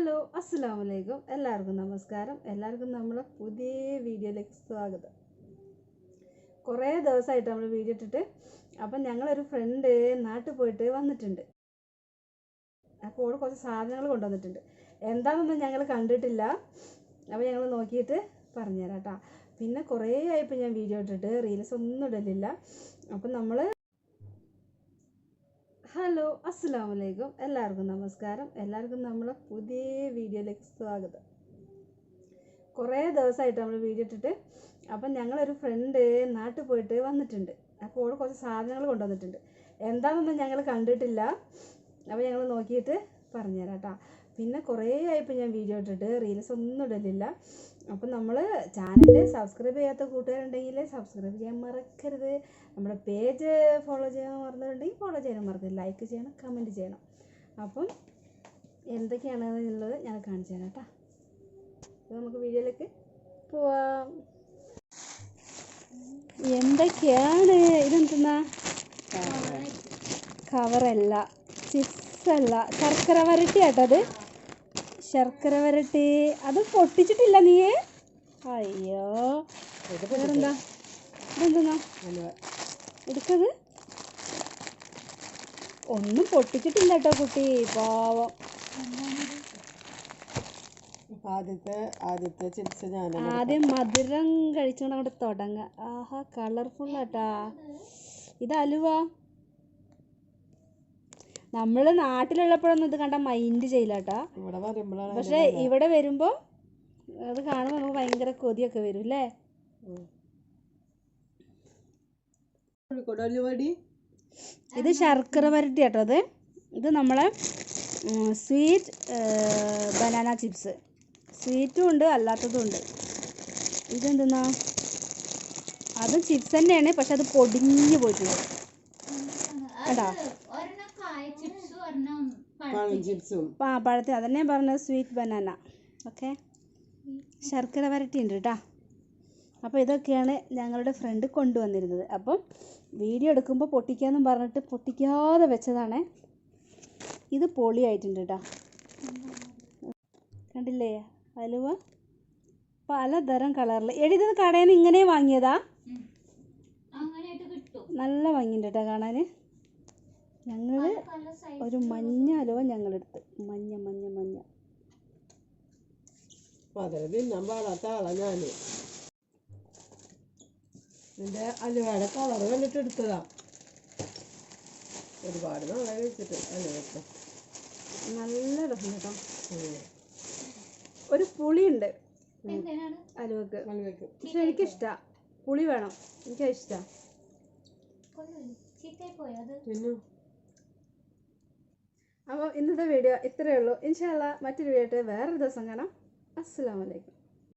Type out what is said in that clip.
Hello അസ്സലാമു അലൈക്കും. എല്ലാവർക്കും നമസ്കാരം. എല്ലാവർക്കും നമ്മളെ പുതിയ വീഡിയോയിലേക്ക് സ്വാഗതം. കുറേ ദിവസമായിട്ട് നമ്മൾ വീഡിയോ ഇട്ടിട്ട്. അപ്പം ഞങ്ങളൊരു ഫ്രണ്ട് നാട്ടിൽ പോയിട്ട് വന്നിട്ടുണ്ട്. അപ്പോൾ അവിടെ കുറച്ച് സാധനങ്ങൾ കൊണ്ടുവന്നിട്ടുണ്ട്. എന്താണെന്നൊന്നും ഞങ്ങൾ കണ്ടിട്ടില്ല. അപ്പോൾ ഞങ്ങൾ നോക്കിയിട്ട് പറഞ്ഞുതരാം കേട്ടോ. പിന്നെ കുറേ ആയിപ്പോൾ ഞാൻ വീഡിയോ ഇട്ടിട്ട് റീൽസ് ഒന്നും ഇടലില്ല. അപ്പം നമ്മൾ ഹലോ അസ്സലാമു അലൈക്കും. എല്ലാവർക്കും നമസ്കാരം. എല്ലാവർക്കും നമ്മളെ പുതിയ വീഡിയോയിലേക്ക് സ്വാഗതം. കുറേ ദിവസമായിട്ട് നമ്മൾ വീഡിയോ ഇട്ടിട്ട്. അപ്പം ഞങ്ങളൊരു ഫ്രണ്ട് നാട്ടിൽ പോയിട്ട് വന്നിട്ടുണ്ട്. അപ്പോൾ അവിടെ കുറച്ച് സാധനങ്ങൾ കൊണ്ടുവന്നിട്ടുണ്ട്. എന്താണെന്നൊന്നും ഞങ്ങൾ കണ്ടിട്ടില്ല. അപ്പോൾ ഞങ്ങൾ നോക്കിയിട്ട് പറഞ്ഞുതരാം കേട്ടോ. പിന്നെ കുറേ ആയിപ്പോൾ ഞാൻ വീഡിയോ ഇട്ടിട്ട് റീൽസ് ഒന്നും ഇടലില്ല. അപ്പം നമ്മൾ ചാനൽ സബ്സ്ക്രൈബ് ചെയ്യാത്ത കൂട്ടുകാരുണ്ടെങ്കിൽ സബ്സ്ക്രൈബ് ചെയ്യാൻ മറക്കരുത്. നമ്മുടെ പേജ് ഫോളോ ചെയ്യാൻ മറന്നിട്ടുണ്ടെങ്കിൽ ഫോളോ ചെയ്യാൻ മറക്കരുത്. ലൈക്ക് ചെയ്യണം, കമൻറ്റ് ചെയ്യണം. അപ്പം എന്തൊക്കെയാണെന്നുള്ളത് ഞാൻ കാണിച്ചു തരാം കേട്ടോ. അപ്പോൾ നമുക്ക് വീഡിയോയിലേക്ക് പോവാം. എന്തൊക്കെയാണ് ഇതെന്തെന്നാ? കവറല്ല, ചിപ്സ് അല്ല, ശർക്കര വരട്ടി കേട്ടത്. ശർക്കര വരട്ടി അത് പൊട്ടിച്ചിട്ടില്ല നീ? അയ്യോ, വേറെന്താ? ഇതെന്തെന്നാ എടുക്കത്? ഒന്നും പൊട്ടിച്ചിട്ടില്ല കേട്ടോ കുട്ടി, പാവം. ആദ്യത്തെ ചിപ്സ് ആദ്യം മധുരം കഴിച്ചുകൊണ്ട് അങ്ങോട്ട് തുടങ്ങാം. ആഹാ, കളർഫുൾ ആട്ടാ. ഇത് അലുവ. നമ്മൾ നാട്ടിലുള്ളപ്പോഴൊന്നും ഇത് കണ്ടാൽ മൈൻഡ് ചെയ്യില്ല കേട്ടോ. പക്ഷെ ഇവിടെ വരുമ്പോൾ അത് കാണുമ്പോൾ നമുക്ക് ഭയങ്കര കൊതിയൊക്കെ വരും അല്ലേ? ഇത് ശർക്കര വരട്ടി കേട്ടോ. ഇത് നമ്മളെ സ്വീറ്റ് ബനാന ചിപ്സ്. സ്വീറ്റും ഉണ്ട്, അല്ലാത്തതും ഉണ്ട്. ഇതെന്തെന്നാ? അതും ചിപ്സ് തന്നെയാണ്, പക്ഷെ അത് പൊടിഞ്ഞു പോയിട്ടുണ്ട് കേട്ടോ. പഴത്തിൽ അതന്നെ പറഞ്ഞത്, സ്വീറ്റ് ബനാന. ഓക്കെ, ശർക്കര വരട്ടി ഉണ്ട് കേട്ടോ. അപ്പോൾ ഇതൊക്കെയാണ് ഞങ്ങളുടെ ഫ്രണ്ട് കൊണ്ടുവന്നിരുന്നത്. അപ്പം വീഡിയോ എടുക്കുമ്പോൾ പൊട്ടിക്കാമെന്നും പറഞ്ഞിട്ട് പൊട്ടിക്കാതെ വെച്ചതാണ്. ഇത് പൊളിയായിട്ടുണ്ട് കേട്ടോ. കണ്ടില്ലേ അലുവ? പലതരം കളറിൽ. എഴുതിയത് കടയിൽ നിന്ന് ഇങ്ങനെ വാങ്ങിയതാ? നല്ല ഭംഗിയുണ്ട് കേട്ടോ കാണാൻ. ഞങ്ങൾ ഒരു മഞ്ഞ അലുവ ഞങ്ങളെടുത്ത്. മഞ്ഞ മഞ്ഞ മഞ്ഞ നിന്റെ അലുവയുടെ കളർ കണ്ടിട്ട് എടുത്തതാ. ഒരുപാട് നാളെ വെച്ചിട്ട് അലുവ നല്ല രസം കേട്ടോ. ഒരു പുളിയുണ്ട് അലുവക്ക്. പക്ഷെ എനിക്കിഷ്ടമാണ്, പുളി വേണം, എനിക്കിഷ്ടമാണ്. അപ്പോൾ ഇന്നത്തെ വീഡിയോ ഇത്രയേ ഉള്ളൂ. ഇൻഷാ അല്ലാഹ് മറ്റൊരു വീഡിയോ ആയിട്ട് വേറൊരു ദിവസം കാണാം. അസ്സലാമു അലൈക്കും.